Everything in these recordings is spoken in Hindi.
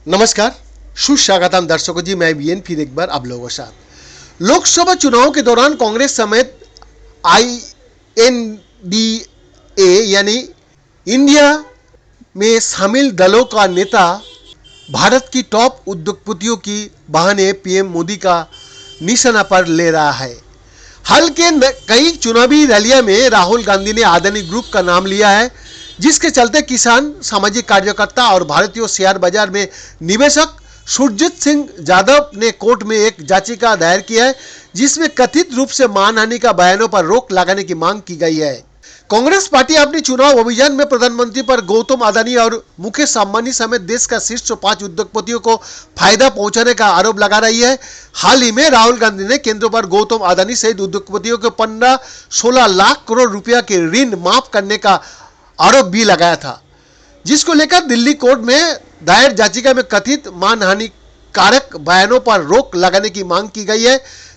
नमस्कार, सुस्वागतम दर्शकों जी। मैं बीएन फिर एक बार आप लोगों के साथ। लोकसभा चुनाव के दौरान कांग्रेस समेत INDA यानी इंडिया में शामिल दलों का नेता भारत की टॉप उद्योगपतियों की बहाने पीएम मोदी का निशाना पर ले रहा है। हाल के कई चुनावी रैलियों में राहुल गांधी ने अदानी ग्रुप का नाम लिया है, जिसके चलते किसान, सामाजिक कार्यकर्ता और भारतीय शेयर बाजार में निवेशक सुरजीत सिंह यादव ने कोर्ट में एक याचिका दायर की है, जिसमें कथित रूप से मानहानि का बयानों पर रोक लगाने की मांग की गई है। कांग्रेस पार्टी अपनी चुनाव अभियान में प्रधानमंत्री पर गौतम अदानी और मुकेश अंबानी समेत देश का शीर्ष 5 उद्योगपतियों को फायदा पहुंचाने का आरोप लगा रही है। हाल ही में राहुल गांधी ने केंद्र पर गौतम अदानी सहित उद्योगपतियों को 15-16 लाख करोड़ रुपया के ऋण माफ करने का आरोप भी लगाया था, जिसको लेकर दिल्ली कोर्ट में दायर याचिका में कथित मानहानि कारक बयानों पर रोक लगाने की मांग की गई है।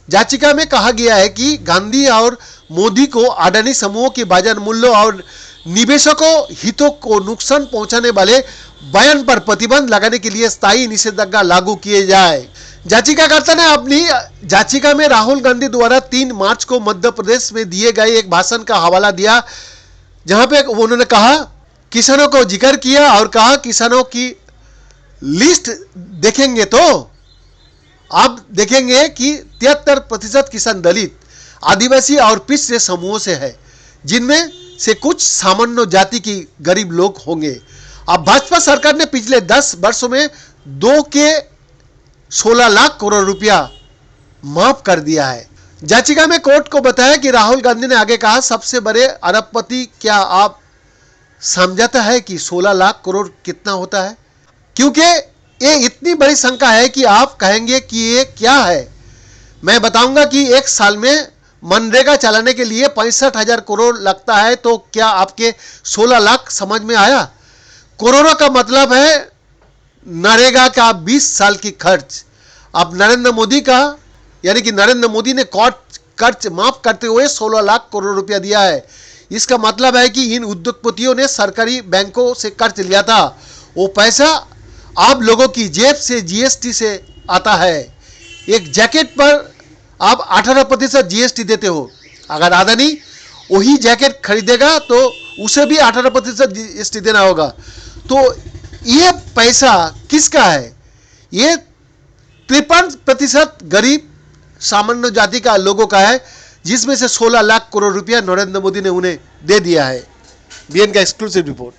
याचिका में कहा गया है कि गांधी और मोदी को अडानी समूह के बाजार मूल्यों और निवेशकों हितों को नुकसान पहुंचाने वाले बयान पर प्रतिबंध लगाने के लिए स्थायी निषेधाज्ञा लागू किए जाए। याचिकाकर्ता ने अपनी याचिका में राहुल गांधी द्वारा 3 मार्च को मध्य प्रदेश में दिए गए एक भाषण का हवाला दिया, जहां पे उन्होंने कहा, किसानों को जिक्र किया और कहा, किसानों की लिस्ट देखेंगे तो आप देखेंगे कि 73% किसान दलित, आदिवासी और पिछड़े समूहों से है, जिनमें से कुछ सामान्य जाति की गरीब लोग होंगे। अब भाजपा सरकार ने पिछले 10 वर्षों में 2 के 16 लाख करोड़ रुपया माफ कर दिया है। याचिका में कोर्ट को बताया कि राहुल गांधी ने आगे कहा, सबसे बड़े अरबपति, क्या आप समझाता है कि 16 लाख करोड़ कितना होता है? क्योंकि ये इतनी बड़ी संख्या है कि आप कहेंगे कि ये क्या है। मैं बताऊंगा कि एक साल में मनरेगा चलाने के लिए 65,000 करोड़ लगता है, तो क्या आपके 16 लाख समझ में आया? करोड़ों का मतलब है नरेगा का 20 साल की खर्च। अब नरेंद्र मोदी का यानी कि नरेंद्र मोदी ने कर्ज माफ करते हुए 16 लाख करोड़ रुपया दिया है। इसका मतलब है कि इन उद्योगपतियों ने सरकारी बैंकों से कर्ज लिया था। वो पैसा आप लोगों की जेब से जीएसटी से आता है। एक जैकेट पर आप 18% जीएसटी देते हो। अगर अदानी वही जैकेट खरीदेगा तो उसे भी 18% जीएसटी देना होगा। तो ये पैसा किसका है? ये 53% गरीब सामान्य जाति का लोगों का है, जिसमें से 16 लाख करोड़ रुपया नरेंद्र मोदी ने उन्हें दे दिया है। बीएन का एक्सक्लूसिव रिपोर्ट।